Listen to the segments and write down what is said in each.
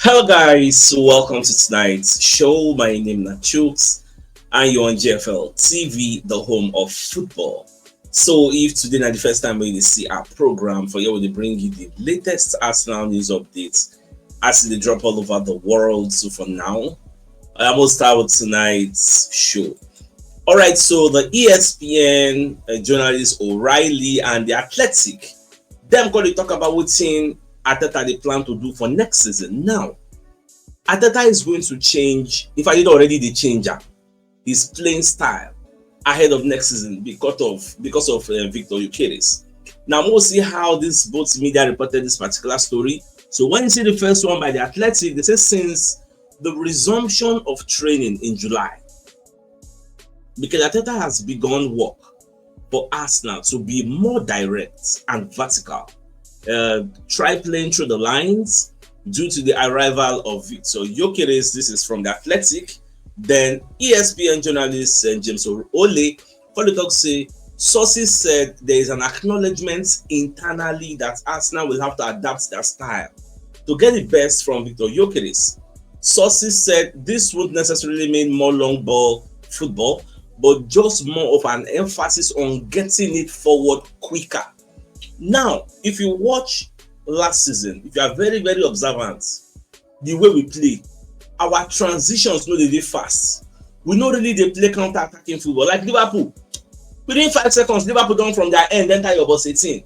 Hello guys, welcome to tonight's show. My name is CHUKS and you're on GFL TV, the home of football. So if today is the first time when you see our program, for you will bring you the latest Arsenal news updates as they drop all over the world. So for now, I will start with tonight's show. Alright, so the ESPN journalist O'Reilly and the Athletic, them going to talk about what's in Arteta they plan to do for next season. Now, Arteta is going to change, if I did already the changer, his playing style ahead of next season because of Victor Gyökeres. Now we'll see how this both media reported this particular story. So when you see the first one by the Athletic, they say since the resumption of training in July, Mikel Arteta has begun work for Arsenal to be more direct and vertical. Try playing through the lines due to the arrival of Victor Gyökeres. This is from the Athletic. Then ESPN journalist James Ole for the talk say sources said there is an acknowledgement internally that Arsenal will have to adapt their style to get the best from Victor Gyökeres. Sources said this won't necessarily mean more long ball football, but just more of an emphasis on getting it forward quicker. Now, if you watch last season, if you are very, very observant, the way we play, our transitions no dey fast. We no really dey play counter-attacking football. Like Liverpool, within 5 seconds, Liverpool done from their end, enter your box 18.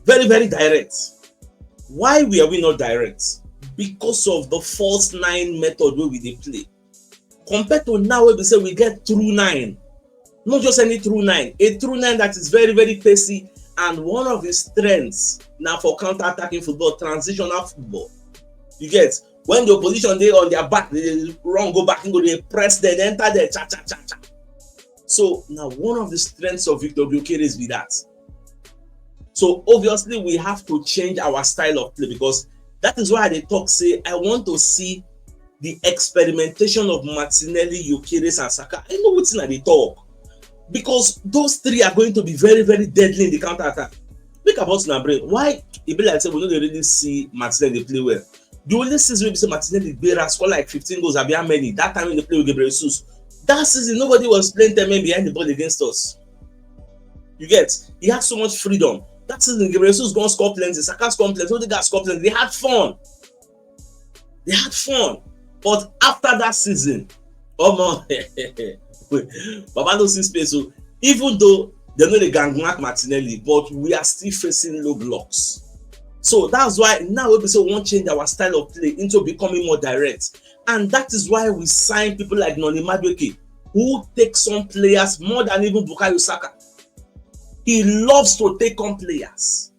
Very, very direct. Why were we not direct? Because of the false 9 method wey we dey play. Compared to now, where we say we get through 9, not just any through 9, a through 9 that is very, very pacey. And one of his strengths now for counter-attacking football, transitional football. You get when the opposition they on their back, they run, go back, and go, they press, then enter there, cha cha cha cha. So now one of the strengths of Victor Gyökeres be that. So obviously we have to change our style of play because that is why they talk say I want to see the experimentation of Martinelli, Gyökeres, and Saka. I know what's in the talk. Because those three are going to be very, very deadly in the counter-attack. Think about my brain. Why it be like say we don't really see Martinelli play well? The only season we say Martinelli score like 15 goals, have how many? That time when they play with Gyökeres. That season, nobody was playing 10 men behind the ball against us. You get? He had so much freedom. That season, Gyökeres gonna score plenty, Saka score plenty, all the guys score plenty. They had fun. But after that season, oh man. Baba no see space. So even though they know the gangmark Martinelli, but we are still facing low blocks. So that's why now we say we want to change our style of play into becoming more direct. And that is why we sign people like Noni Madueke, who take some players more than even Bukayo Saka. He loves to take on players.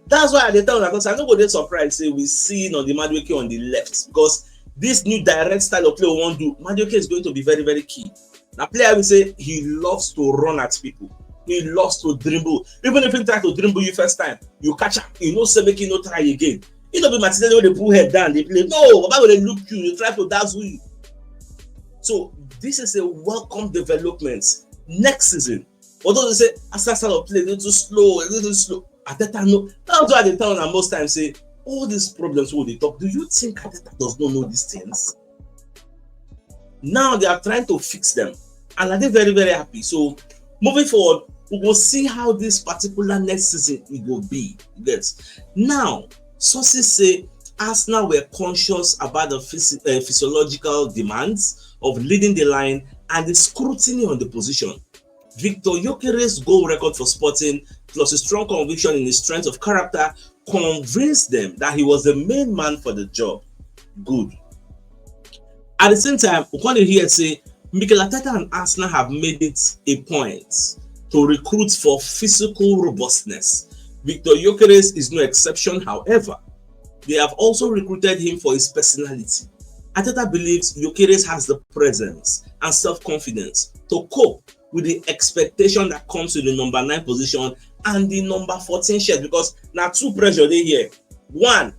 That's why at the time, because I don't go there surprised say we see Noni Madueke on the left because this new direct style of play we want to do, Madueke is going to be very, very key. Now, player will say he loves to run at people. He loves to dribble. Even if he try to dribble you first time, you catch him. You know, say make him not try again. It don't be Martinelli when they pull head down. They play. No, why would they look you? You try to dazzle you. So this is a welcome development next season. Although they say Arsenal style of play a little slow, Arteta no. That's why they tell them most times say all these problems will they talk. Do you think Arteta does not know these things? Now they are trying to fix them, and they're very, very happy. So moving forward, we will see how this particular next season it will be. Yes. Now, sources say Arsenal were conscious about the physiological demands of leading the line and the scrutiny on the position. Victor Gyökeres' goal record for Sporting, plus a strong conviction in his strength of character, convinced them that he was the main man for the job. Good. At the same time, we want to hear say Mikel Arteta and Arsenal have made it a point to recruit for physical robustness. Victor Gyökeres is no exception, however. They have also recruited him for his personality. Arteta believes Gyökeres has the presence and self-confidence to cope with the expectation that comes to the number 9 position and the number 14 shirt because now two pressure they here. One,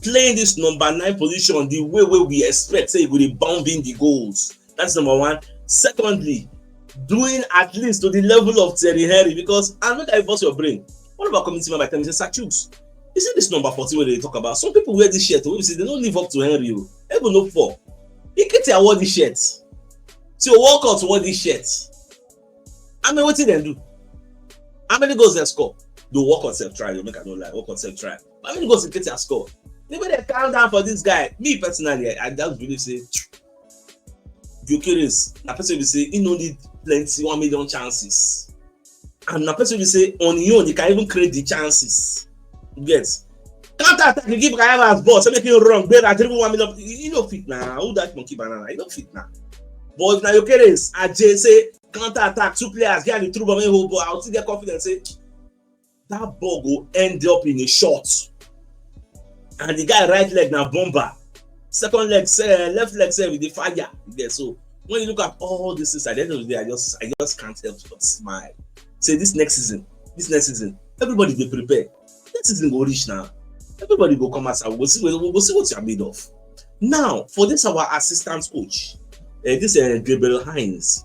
playing this number 9 position the way we expect, say, it will be bounding the goals. That's number one. Secondly, doing at least to the level of Thierry Henry because I'm not going to force your brain. What about community member? Sir CHUKS, You see this number 14 where they talk about, some people wear this shirt, we say they don't live up to Henry. Even no for. He can't wear this shirt. So walk out to wear this shirt. How many what did they do? How many goals they score? Do walk on self try, you make I don't like walk on self try. How many goals Ketia score? Maybe they calm down for this guy. Me personally, I just believe say Gyökeres, a person will say he no need plenty 1 million chances. And a person will say on your own, you can even create the chances. You get counter attack, you give Gyökeres ball, so make him wrong, better dribble 1 million. You don't fit now. Who that monkey banana? You don't fit now. But if now Gyökeres, Ajay say counter attack, 2 players get the through bomb whole ball, I'll still get confidence say that ball will end up in a shot. And the guy right leg now bomber, second leg left leg with the fire. Yeah, so when you look at all this things, at the end of the day, I just can't help but smile. Say this next season, everybody be prepared. Next season go reach now. Everybody go come outside. We'll see what you are made of. Now for this our assistant coach, this Gabriel Hines.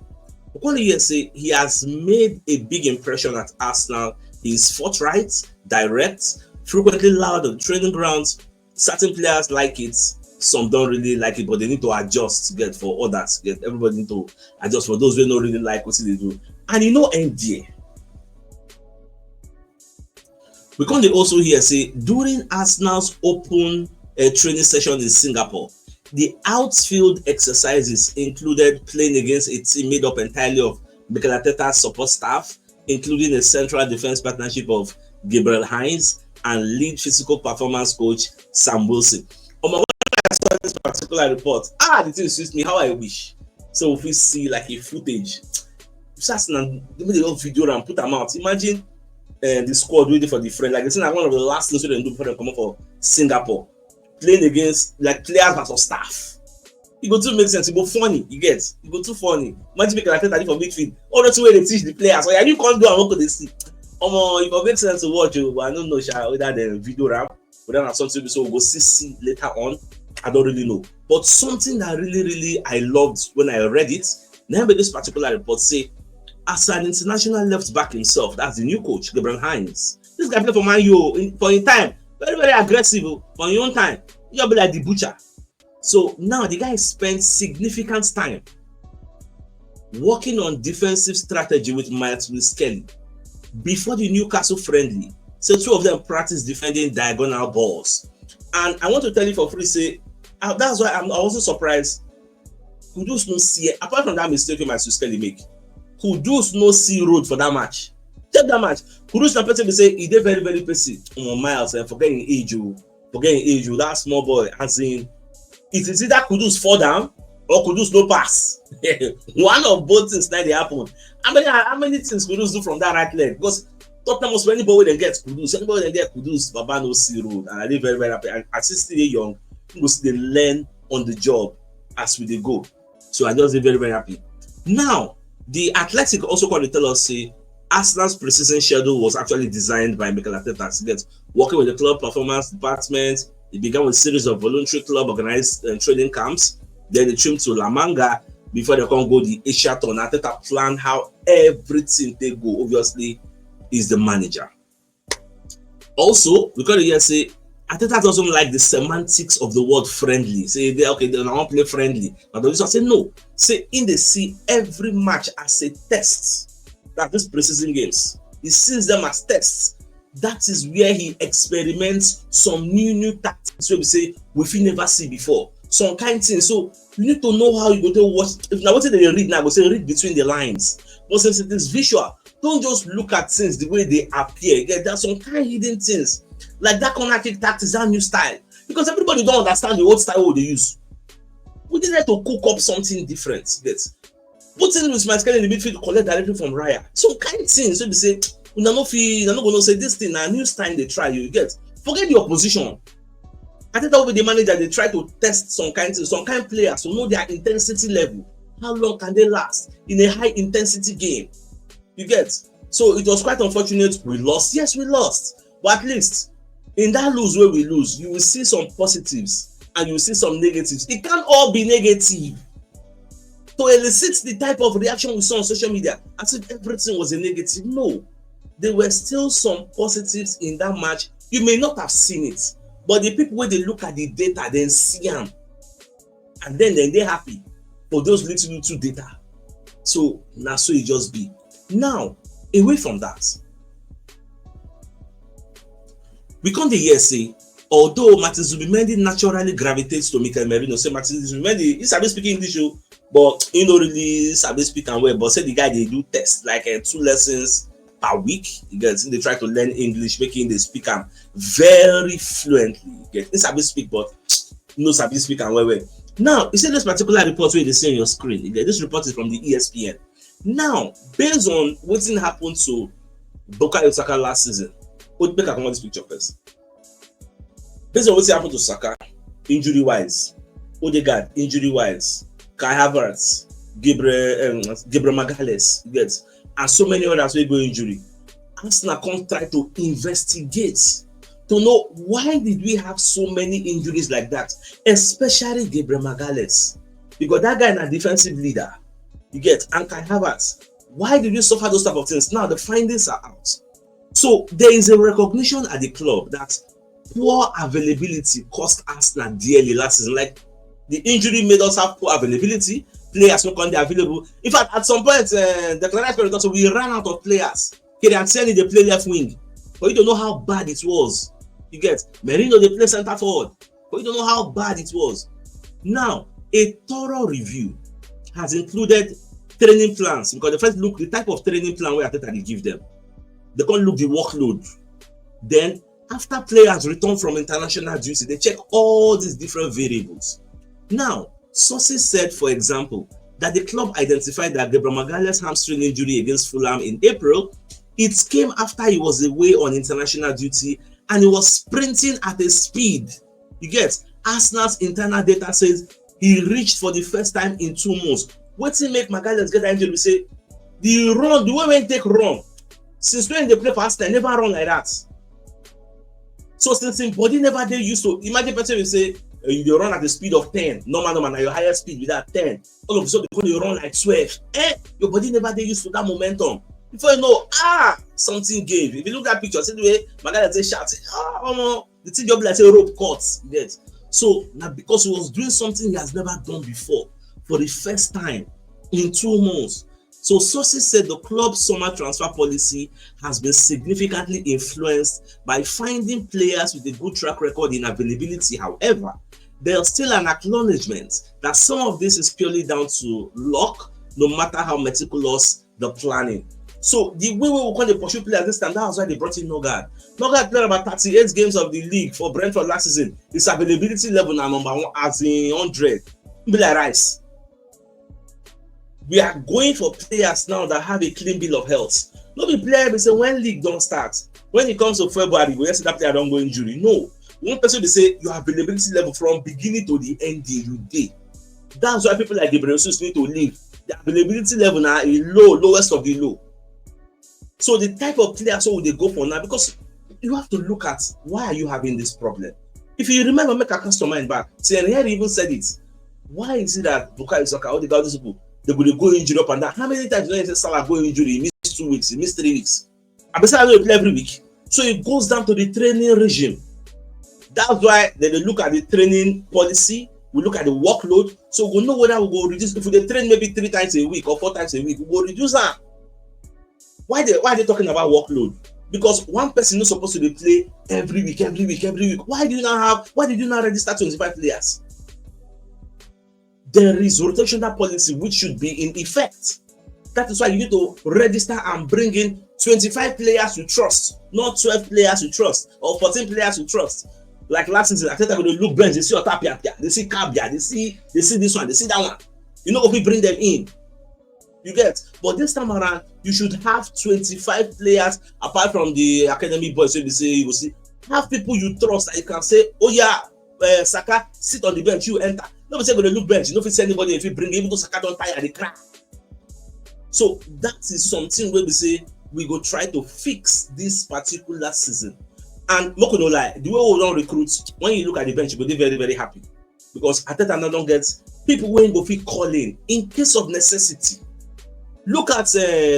One year say he has made a big impression at Arsenal. He's forthright, direct, frequently loud on training grounds. Certain players like it, some don't really like it, but they need to adjust to get for others. Everybody need to adjust for those who don't really like what they do. And end there. We can also hear say during Arsenal's open training session in Singapore, the outfield exercises included playing against a team made up entirely of Mikel Arteta's support staff, including a central defense partnership of Gabriel Hines and lead physical performance coach Sam Wilson. When I saw this particular report, the thing suits me how I wish. So if we see like a footage, just they made a video and put them out. Imagine the squad waiting for the friend. Like it's like one of the last things they do before they come up for Singapore, playing against like players versus staff. It go too make sense. It go funny. You get? It go too funny. Imagine make like that for midfield. All the way they teach the players. So yeah, you can't do and what could they see? If it makes sense to watch you, but I don't know whether the video rap, whether that's something so we'll go see later on. I don't really know. But something that really I loved when I read it, remember this particular report say, as an international left back himself, that's the new coach, Gabriel Hines. This guy play for Man U for in time, very aggressive for your own time. You'll be like the butcher. So now the guy spent significant time working on defensive strategy with Miles Skelly before the Newcastle friendly. So 2 of them practice defending diagonal balls. And I want to tell you for free, say that's why I'm also surprised. Kudus no see, apart from that mistake Miles Skelly make, Kudus no see road for that match. Take that match. Kudus na person say he did very busy. Miles forgetting age, that small boy as in. It is either Kudus fall down or Kudus no pass. One of both things that they happen. How many things Kudus do from that right leg? Because Tottenham was anybody they get Kudus, anybody they get Kudus, Baba no see road. And I live very happy. And as still young, they learn on the job as we go. So I just live very happy. Now, the Athletic also called to tell us say Arsenal's preseason schedule was actually designed by Mikel Arteta. Working with the club performance department. It began with a series of voluntary club organized training camps. Then they trimmed to La Manga before they can go the Asia tour. Arteta planned how everything they go. Obviously, is the manager. Also, we got to hear say Arteta doesn't like the semantics of the word friendly. Say they don't want to play friendly. But they just say no. Say in they see every match as a test. That these preseason games, he sees them as tests. That is where he experiments some new tactics where we say we've never seen before. Some kind of things. So you need to know how you go to watch. If now what they read now, go say read between the lines. But since it is visual, don't just look at things the way they appear. Yeah, there are some kind of hidden things. Like that corner kick tactics, that new style. Because everybody don't understand the old style they use. We need to cook up something different. Get putting with my scale in the midfield to collect directly from Raya. Some kind of things. So they say you're not gonna say this thing now. New time they try you get. Forget the opposition. I think that with the manager they try to test some kind of players to know their intensity level. How long can they last in a high intensity game? You get. So it was quite unfortunate. We lost. Yes, we lost. But at least in that lose where we lose, you will see some positives and you will see some negatives. It can't all be negative. To elicit the type of reaction we saw on social media as if everything was a negative. No. there were still some positives in that match. You may not have seen it, but the people wey dey look at the data then see am, and then they happy for those little data. So na so e just be. Now, away from that, we come dey hear say although Martin Zubimendi naturally gravitates to Mikel Merino, say Martin Zubimendi, he sabi speak English o, but he no really sabi speak am well, but say the guy dey do test like 2 lessons per week. You get, they try to learn English, making they speak am very fluently. You get, he sabi speak, but no sabi speak am well. Now, you see this particular report where they see on your screen. You get, this report is from the ESPN. Now, based on wetin happened to Bukayo Saka last season, make I come on this picture first. Based on wetin happened to Saka, injury wise, Odegaard injury wise, Kai Havertz, Gabriel Magalhaes, you get, and so many others wey go injury, Arsenal come try to investigate to know why did we have so many injuries like that, especially Gabriel Magalhaes, because that guy na defensive leader, you get, and Kai Havertz. Why did we suffer those type of things? Now the findings are out. So there is a recognition at the club that poor availability cost Arsenal dearly last season. Like, the injury made us have poor availability. Players no come available. In fact, at some point, the Clarice also we ran out of players. Keriantieni they play left wing, but you don't know how bad it was. You get, Merino they play center forward, but you don't know how bad it was. Now, a thorough review has included training plans, because the first look the type of training plan where Arteta they give them. They can't look the workload. Then, after players return from international duty, they check all these different variables. Now, sources said, for example, that the club identified that Gabriel Magalhaes' hamstring injury against Fulham in April, it came after he was away on international duty and he was sprinting at a speed. You get, Arsenal's internal data says he reached for the first time in 2 months. What's it make Magalhaes get that injury? We say, the way when take run, since when they play for Arsenal, never run like that. So since his body never they used to, imagine person will say, you run at the speed of 10, normal, at your highest speed without 10. All of a sudden, you run like 12. Your body never they used to that momentum. Before you know, something gave. If you look at that picture, see the way Magalhaes say shout, no, the thing just like a rope cut. Yes. So now because he was doing something he has never done before for the first time in 2 months. So sources said the club's summer transfer policy has been significantly influenced by finding players with a good track record in availability. However, there's still an acknowledgement that some of this is purely down to luck, no matter how meticulous the planning. So the way we will call the pursue players this time, that was why they brought in Nogard. Nogard played about 38 games of the league for Brentford last season. His availability level now number 1 as in 100. Be like Rice. We are going for players now that have a clean bill of health. Not be player we say when league don't start. When it comes to February, we see that player don't go injury. No. One person will say your availability level from beginning to the end you day. That's why people like Gyökeres need to leave. The availability level now is lowest of the low. So the type of players so they go for now, because you have to look at why are you having this problem. If you remember, make a customer in back. Thierry Henry even said it. Why is it that Bukayo Saka, all the guys people, they will go injury up and down? How many times do you say Salah go injury? He missed 2 weeks, he missed 3 weeks. I bet Salah play every week. So it goes down to the training regime. That's why they look at the training policy. We look at the workload. So we know whether we go reduce. If we train maybe 3 times a week or 4 times a week, we will reduce that. Why are they talking about workload? Because one person is supposed to play every week. Why did you not register 25 players? There is rotational policy which should be in effect. That is why you need to register and bring in 25 players you trust, not 12 players you trust or 14 players you trust. Like last season, I think I'm going to look bench, they see Otapia, they see Kabia, they see this one, they see that one. You know, if we bring them in, you get. But this time around, you should have 25 players apart from the academy boys. So they say you will see, have people you trust that you can say, oh yeah, Saka, sit on the bench, you enter. Nobody say going to look bench. You know if it's anybody, if you bring him, because Saka don't tire the crack. So that is something where we say we go try to fix this particular season. And Moko no lie, the way we don't recruit, when you look at the bench, you go be very, very happy. Because Arteta now don't get people when go fit calling in case of necessity. Look at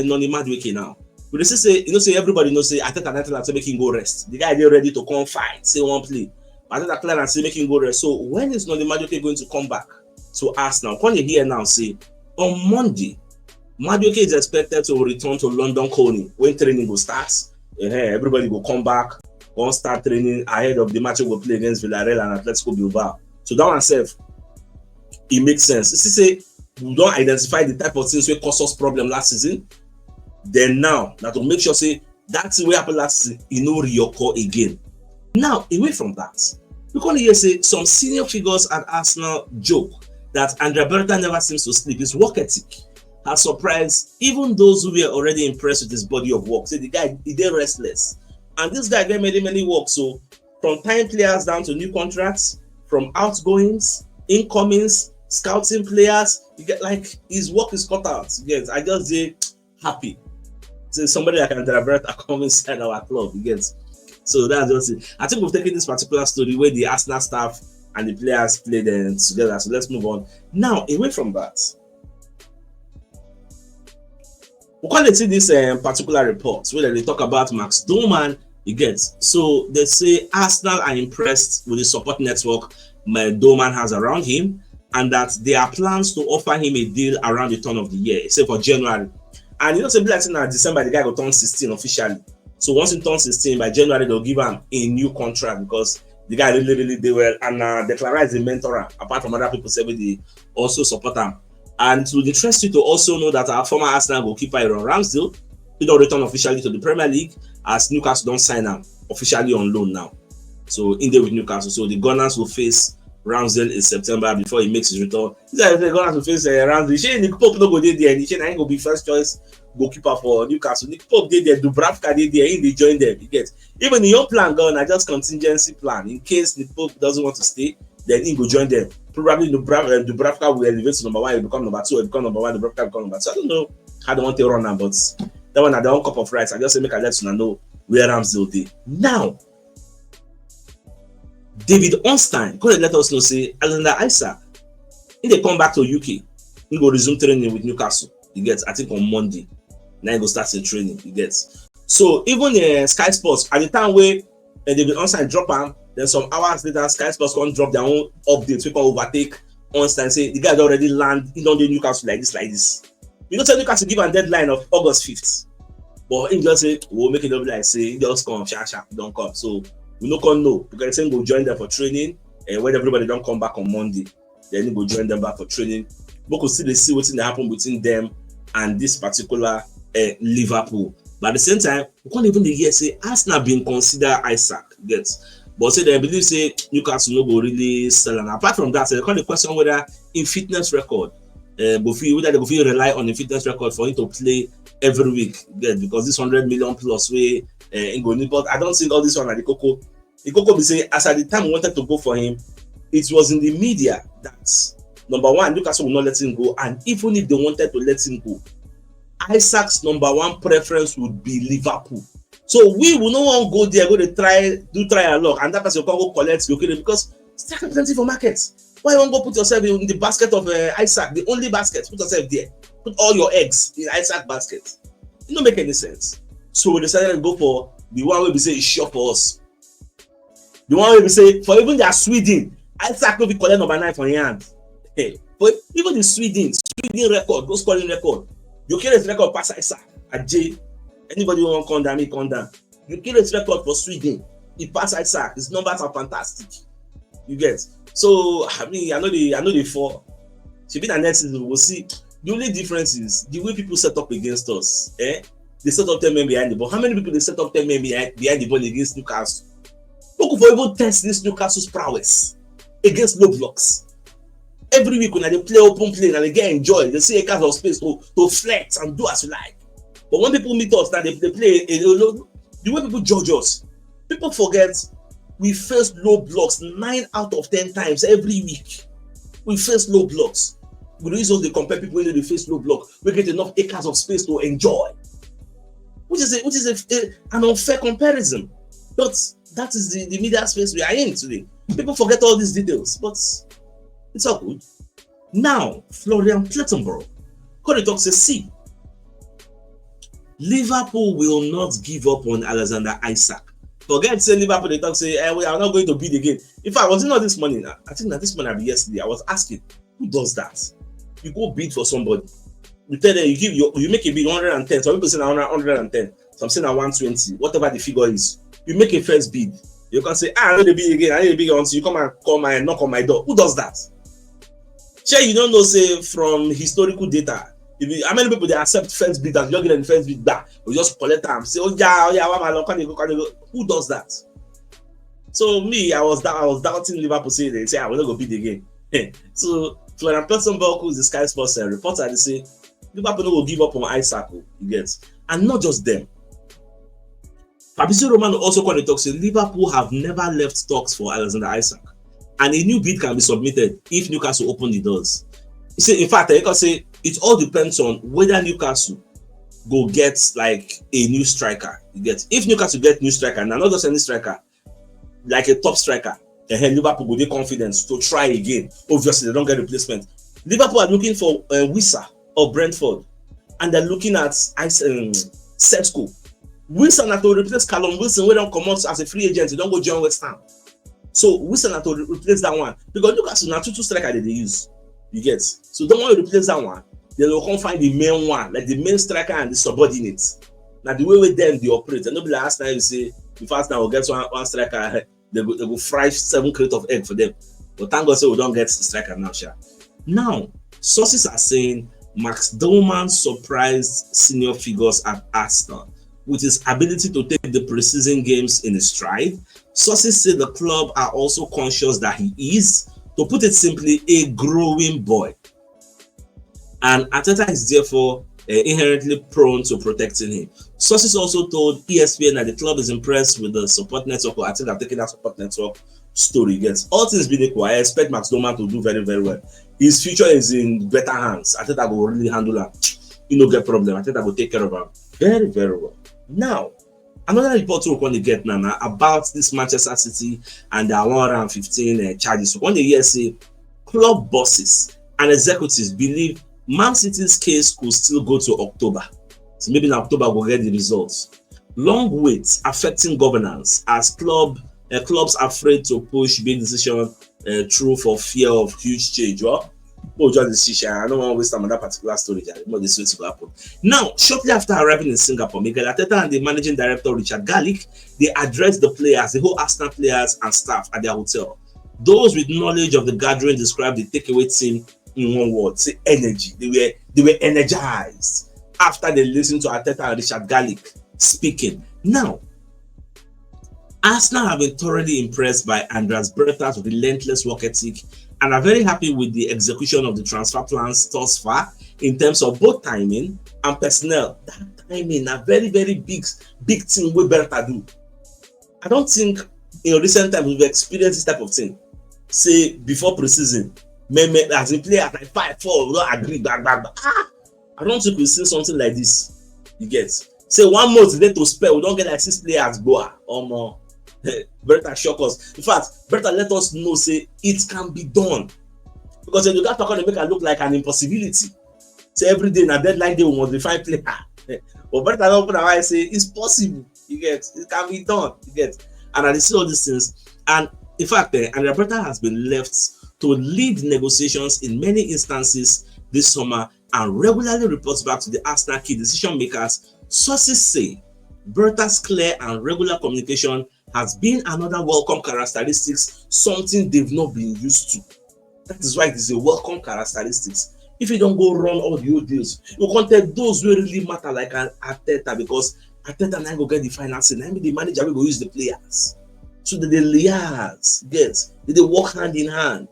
Noni Madueke now. But they say, say everybody knows say I think I say make him go rest. The guy dey ready to come fight, say one play. I think that and say make him go rest. So when is not the Madueke going to come back to Arsenal? Can you hear now say on Monday, Madueke is expected to return to London Colney when training will start. Everybody will come back, go start training ahead of the match we will play against Villarreal and Atletico Bilbao. So that one self, it makes sense. You see, say we don't identify the type of things that cause us problem last season. Then now, that will make sure say that thing will happen last season, it no reoccur again. Now, away from that, we can hear say some senior figures at Arsenal joke that Andrea Berta never seems to sleep. His work ethic has surprised even those who were already impressed with his body of work. Say the guy, he did restless. And this guy get many work. So from tying players down to new contracts, from outgoings, incomings, scouting players, you get like his work is cut out. Yes, I just say happy. So somebody like Andrea Berta come inside our club, you get. So that's just it. I think we've taken this particular story where the Arsenal staff and the players played together. So let's move on. Now, away from that, we can't see this particular report where they talk about Max Dowman. You get. So they say Arsenal are impressed with the support network Dowman has around him, and that there are plans to offer him a deal around the turn of the year, say for January. And say like in December, the guy will turn 16 officially. So once he turns 16, by January, they'll give him a new contract because the guy really did well. And Declara is a mentor, apart from other people say they also support him. And it would interest you to also know that our former Arsenal goalkeeper, Aaron Ramsdale, he don't return officially to the Premier League as Newcastle don't sign him officially on loan now. So in there with Newcastle. So the Gunners will face Ramsdale in September before he makes his return. The Gunners will face Ramsdale. Nick Pope no go there. Nick ain't go be first choice goalkeeper for Newcastle. Nick Pope did there, Dubravka did there, they join them. You get even the young plan gone, I just contingency plan in case Nick Pope doesn't want to stay, then he go join them. Probably Dubravka will elevate to number 1, he become number 2, he become number 1, Dubravka become number 2. I don't know how they want to run now, but that one at their own cup of rice. I just say make I let you know where Ramsdale dey. Now, David Ornstein could let us know say Alexander Isak, if they come back to UK, he go resume training with Newcastle. He gets, I think on Monday. Now he go start in training. He gets. So even Sky Sports at the time where David Ornstein drop him, then some hours later Sky Sports can drop their own updates. We can overtake Ornstein, say the guy already land in on the Newcastle like this. You know, tell Newcastle give a deadline of August 5th, but he just say we'll make it up like say he just come sharp, don't come. So we no can know because he go join them for training, and when everybody don't come back on Monday, then he go join them back for training. But we still see what's going to happen between them and this particular Liverpool. But at the same time, we can't even hear say Arsenal being considered Isak, gets. But say they believe say Newcastle no go really sell. And apart from that, they can't question whether in fitness record, whether they go rely on the fitness record for him to play every week, get, because this 100 million plus way in go need. But I don't think all this one at the Coco. The Coco be say as at the time we wanted to go for him, it was in the media that number 1, Newcastle will not let him go, and even if they wanted to let him go, Isak's number 1 preference would be Liverpool. So we will not want to go there, go to try and luck, and that person will go collect Gyökeres because it's plenty for markets. Why you want to go put yourself in the basket of Isak, the only basket? Put yourself there. Put all your eggs in Isak basket. It don't make any sense. So we decided to go for the one where we say is sure for us. The one where we say for even their Sweden, Isak will be collect number 9 for your hand. Hey, but even the Sweden record, goal scoring record, Gyökeres record pass Isak at J. Anybody who want to come down, me come down. Gyökeres record for Sweden, he pass Isak. His numbers are fantastic. You get. So I mean, I know the 4. Should be the next season. We'll see. The only difference is the way people set up against us. They set up 10 men behind the ball. How many people they set up 10 men behind the ball against Newcastle? Look for even test this Newcastle's prowess against low blocks. Every week when they play open play and they get enjoy, they see a kind of space to flex and do as you like. But when people meet us, that they play, the way people judge us, people forget we face low blocks 9 out of 10 times every week. We face low blocks. The reason they compare people when they face low block, we get enough acres of space to enjoy, which is an unfair comparison. But that is the media space we are in today. People forget all these details, but it's all good. Now, Florian Plettenborough, Corey talks says, see, Liverpool will not give up on Alexander Isak. Forget say Liverpool they talk say we are not going to bid again. If I was not this morning, I think that this morning yesterday, I was asking who does that? You go bid for somebody. You tell them you make a bid 110. Some people say 110. Some say 120. Whatever the figure is, you make a first bid. You can say I need to bid again. I need to bid until you come and call my knock on my door. Who does that? Sure, you don't know say from historical data. How many people they accept first bid and you get the first bid back, or just collect them say oh yeah, can you go? Who does that? So me, I was doubting Liverpool say they say I will not go bid again. So Florian Plettenberg, who's the Sky Sports reporter, they say Liverpool will give up on Isak. You get, and not just them. Fabrizio Romano also called the talk say Liverpool have never left talks for Alexander Isak, and a new bid can be submitted if Newcastle open the doors. He said, in fact, I can say it all depends on whether Newcastle go get like a new striker. You get, if Newcastle get new striker, and not just any striker, like a top striker, then Liverpool will get confidence to try again. Obviously, they don't get replacement. Liverpool are looking for Wissa of Brentford, and they're looking at Setsko. Wilson had to replace Callum Wilson, we don't come out as a free agent, you don't go join West Ham. So Wilson had to replace that one because Newcastle now two striker that they use. You get, so don't want to replace that one. They will come find the main one, like the main striker and the subordinates. Now the way with them they operate, and nobody last time you say the first time we'll get one striker, they go fry 7 crates of egg for them. But thank God, so we don't get the striker now, sure. Now sources are saying Max Dowman surprised senior figures at Arsenal with his ability to take the preseason games in his stride. Sources say the club are also conscious that he is, to put it simply, a growing boy. And Arteta is therefore inherently prone to protecting him. Sources also told ESPN that the club is impressed with the support network, or I think I've taken that support network story. Yes, all things being equal, I expect Max Dowman to do very, very well. His future is in better hands. Arteta will really handle him. You know, get problem. Arteta will take care of him very, very well. Now, another report we're going to get now about this Manchester City and their 115 charges. So when they hear say club bosses and executives believe Man City's case could still go to October. So maybe in October we'll get the results. Long waits affecting governance as clubs afraid to push big decision through for fear of huge change. I don't want to waste time on that particular story. This is going to happen. Now, shortly after arriving in Singapore, Mikel Arteta and the managing director Richard Garlick, they addressed the players, the whole Arsenal players and staff at their hotel. Those with knowledge of the gathering described the takeaway team in one word: say energy. They were energized after they listened to Arteta and Richard Garlick speaking. Now, Arsenal have been thoroughly impressed by Andreas Berta's relentless work ethic and are very happy with the execution of the transfer plans thus far in terms of both timing and personnel. That timing, a very, very big thing we Berta do. I don't think in recent times we've experienced this type of thing. Say before preseason, as a player at like 5-4, we don't agree, I don't think we've seen something like this. You get, say 1 month they to spare, we don't get like 6 players go or more. Berta shock us. In fact, Berta let us know say it can be done, because you got to make it look like an impossibility. So every day na deadline day we must be 5 player. But Berta don't open our eyes say it's possible. You get, it can be done. You get, and I see all these things. And in fact, Andrea Berta has been left to lead negotiations in many instances this summer and regularly reports back to the Arsenal key decision makers. Sources say Berta's clear and regular communication has been another welcome characteristics, something they've not been used to. That is why it is a welcome characteristics. If you don't go run all the old deals, you can't tell those who really matter, like an Arteta, because Arteta now go get the financing. I mean, the manager will go use the players. So that they liaise, they work hand in hand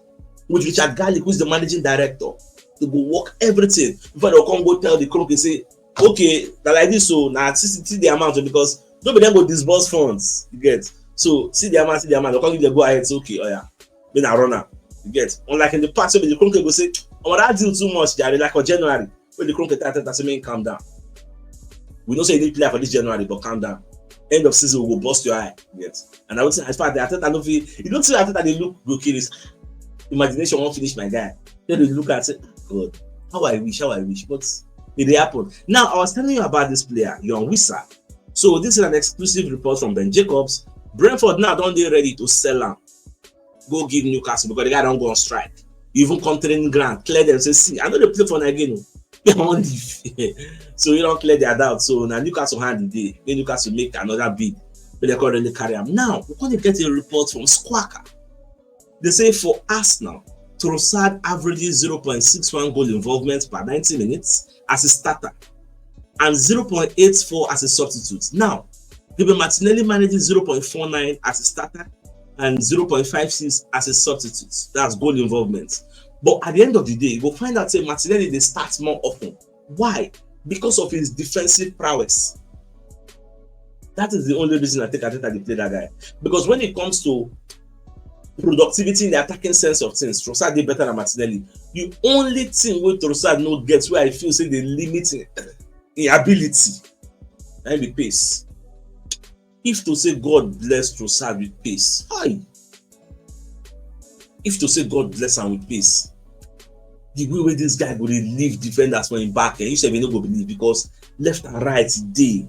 with Richard Garlick, who is the managing director. They go work everything before they come go tell the club and say, okay, like this, so now see the amount, because nobody go disburse funds. You get, so see the amount. They can't give the go ahead. Say, okay, oh yeah, then I run up. You get, unlike in the past, when the club go say, oh, that deal too much, Jerry, like on January, when the club say, man, calm down. We don't say you need to play for this January, but calm down. End of season we will bust your eye. Yes. And I would say, as far as the Arteta don't feel, you don't see Arteta they look Gyökeres. Imagination won't finish my guy. Then they look and say, God, how I wish. But It happened. Now, I was telling you about this player, Young Wissa. So this is an exclusive report from Ben Jacobs. Brentford now don't they ready to sell him. Go give Newcastle because the guy don't go on strike. Even come training ground, clear them, say, see, I know they play for again. So you don't clear their doubt. So now Newcastle hand the day. Then Newcastle make another bid. But they currently carry him. Now, we're going to get a report from Squawker. They say for Arsenal, Trossard averages 0.61 goal involvement per 90 minutes as a starter and 0.84 as a substitute. Now, Gabriel Martinelli manages 0.49 as a starter and 0.56 as a substitute. That's goal involvement. But at the end of the day, you will find out that Martinelli they start more often. Why? Because of his defensive prowess. That is the only reason I think they play that guy. Because when it comes to productivity in the attacking sense of things, Trossard did better than Martinelli. The only thing where Trossard no gets where I feel say they limit in ability and the pace. If to say God bless Trossard with pace, hi. If to say God bless him with pace, the way where this guy go dey leave defenders for him back, and you say we no go believe because left and right day,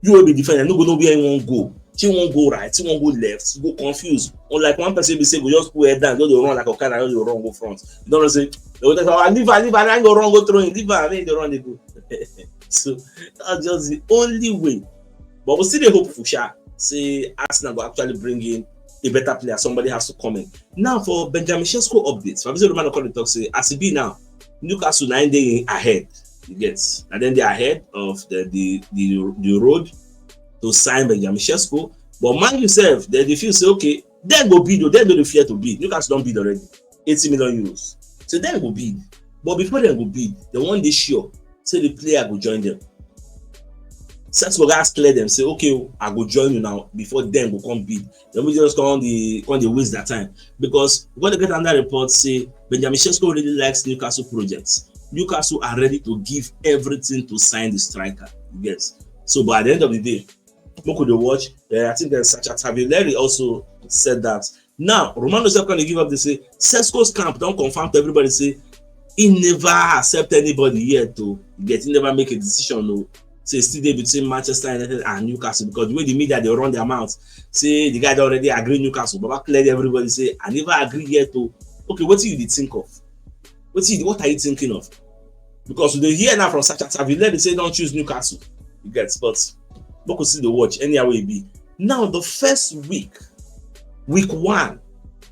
you will be defender, no go know where he won't go. He won't go right, he won't go left, he go confused. Unlike one person be say go just put head down, just run like a car, and just run go front. You don't know say, leave her, and I go run go throw him, leave her, and then they run they go. So that's just the only way. But we still hope for sure. Say Arsenal will actually bring in a better player. Somebody has to come in. Now for Benjamin Sesko updates. Fabrizio Romano called the talk say as it be now, Newcastle 9 days ahead. You get, and then they're ahead of the road to sign Benjamin Sesko. But man yourself, they feel say okay, then go bid. Then don't fear to bid. Newcastle don't bid already. 80 million euros. So then go bid. But before they go bid, the one they sure say the player will join them. Sesko guys clear them, say okay, I go join you now before them go come bid. Then we just come the waste that time. Because when they get another report, say Benjamin Sesko really likes Newcastle projects. Newcastle are ready to give everything to sign the striker. Yes. So but at the end of the day, look at the watch. I think there's such a Tavilleri also said that. Now Romano is going to give up. They say Sesko's camp don't confirm to everybody say he never accept anybody yet to get. He never make a decision. No. Say still there between Manchester United and Newcastle because the way the media they run their mouths say the guy already agree Newcastle, but clearly everybody say I never agree yet to. Okay, what do you think of? What are you thinking of? Because they hear now from such a Tavilleri, they say don't choose Newcastle. You get, but we could see the watch anyhow it be. Now the first week 1,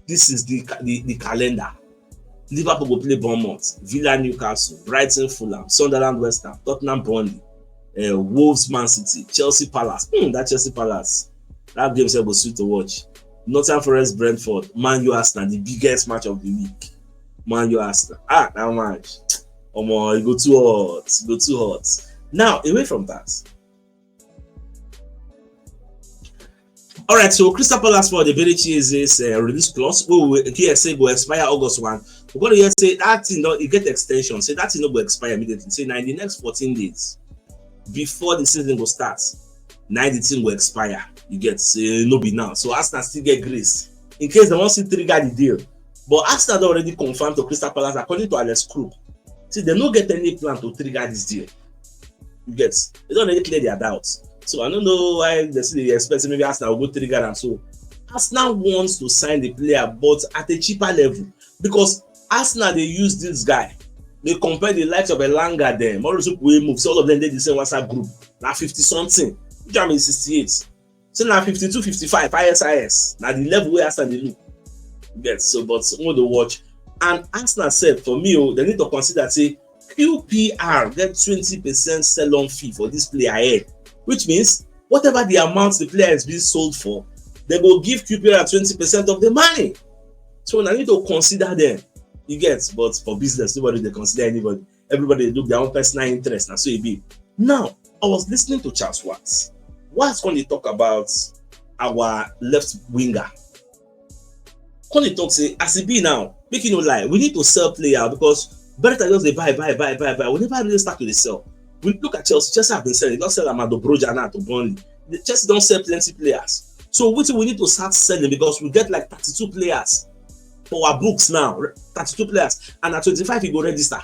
this is the calendar. Liverpool will play Bournemouth, Villa, Newcastle, Brighton, Fulham, Sunderland, West Ham, Tottenham, Burnley. Wolves, Man City, Chelsea, Palace. That Chelsea Palace, that game was sweet to watch. Nottingham Forest, Brentford, Man U, Arsenal, the biggest match of the week. Man U, Arsenal. That match. It go too hot. Now, away from that. All right, so Crystal Palace for the Berichi is this release clause. Here say go expire August 1. We're going to say that thing, it get extension. Say that thing will expire immediately. Say now in the next 14 days. Before the season will start, now the thing will expire. You get no be now. So Arsenal still get grace in case they want to trigger the deal. But Arsenal already confirmed to Crystal Palace according to Alex Krug. See, they don't get any plan to trigger this deal. You get, they don't already clear their doubts. So I don't know why they say they expect maybe Arsenal will go trigger them. So Arsenal wants to sign the player, but at a cheaper level because Arsenal they use this guy. They compare the likes of Elanga them, also we move. So all of them did the same WhatsApp group. Now 50 something, Germany 68. So now 52, 55, ISIS. Now the level where Arsenal they look. Yes, so but want to watch. And Arsenal said for me, they need to consider say QPR get 20% sell-on fee for this player ahead, which means whatever the amount the player is being sold for, they will give QPR 20% of the money. So I need to consider them. You get, but for business, nobody they consider anybody. Everybody they look their own personal interest, and so it be. Now, I was listening to Charles Watts. Watts when they talk about our left winger. When they talk say, as it be now, making no lie, we need to sell player because better just they buy. We never really start to sell. We look at Chelsea. Chelsea have been selling. Don't sell Amado Broja now to Burnley. The Chelsea don't sell plenty players. So we need to start selling because we get like 32 players. For our books now, 32 players, and at 25 you go register.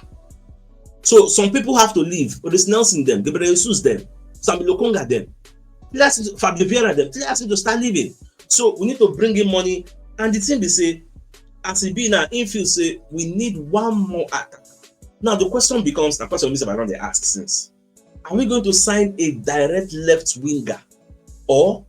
So some people have to leave. But it's Nelson them, Gyökeres Jesus them, Sambi Lokonga them, Fabio Vieira them. Players need to start leaving. So we need to bring in money. And the thing they say, as it be now, infield say we need one more attack. Now the question becomes, the question is around the ask since, are we going to sign a direct left winger or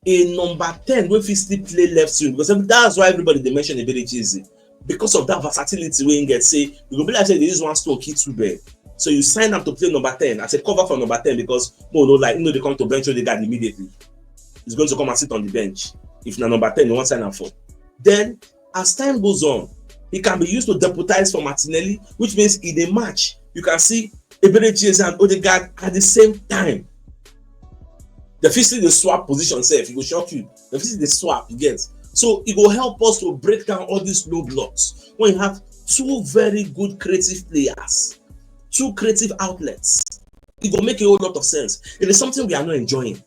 a number 10 wey fit still play left wing? Because that's why everybody they mention Eberechi, because of that versatility wey get. Say you go be like say they use one stone kill two birds. So you sign up to play number 10 as a cover for number 10 because they come to bench the guy immediately. He's going to come and sit on the bench. If na number 10 you want sign up for, then as time goes on, he can be used to deputize for Martinelli, which means in a match you can see Eberechi and Odegaard at the same time. The physically the swap position self, it will shock you. The physically the swap you get. So it will help us to break down all these low blocks when you have two very good creative players, two creative outlets. It will make a whole lot of sense. It is something we are not enjoying.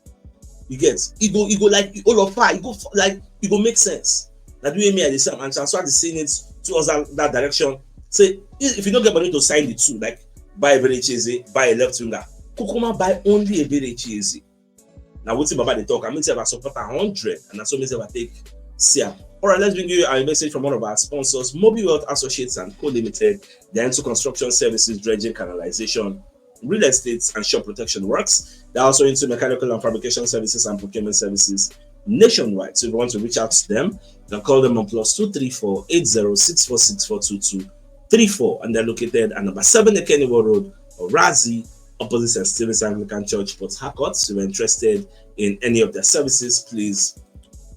You get it go like all of fire, it go make sense. That way me at the same and transfer the seeing it towards that direction. Say if you don't get money to sign the two, like buy Eberechi, buy a left winger, Kukuma buy only Eberechi. Now what's about the talk? I mean, say I support 100, and that's what means I take SIA. All right, let's bring you a message from one of our sponsors, Mobile Wealth Associates and Co Limited. They're into construction services, dredging, canalization, real estate, and shop protection works. They're also into mechanical and fabrication services and procurement services nationwide. So if you want to reach out to them, you can call them on +234 80 34, and they're located at number 7 Ekeniwo Road, Orazi, opposite St. Stephen's Anglican Church, Port Harcourt. So if you're interested in any of their services, please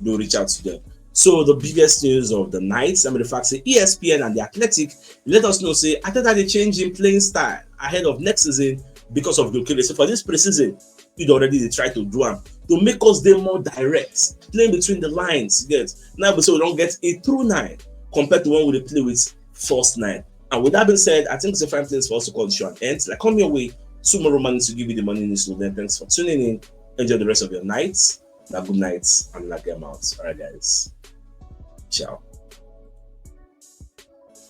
do reach out to them. So the biggest news of the night, some of the facts say ESPN and the Athletic let us know, say, I thought that they change in playing style ahead of next season because of Gyökeres. So for this preseason, they already try to do them to make us them more direct, playing between the lines. Yes. Now so we don't get a true 9 compared to one we play with first 9. And with that being said, I think it's a fine place for us to call the show an end. Like come your way, tomorrow morning to give you the money in this. Then thanks for tuning in. Enjoy the rest of your night. Good night and like them out. All right, guys. Ciao.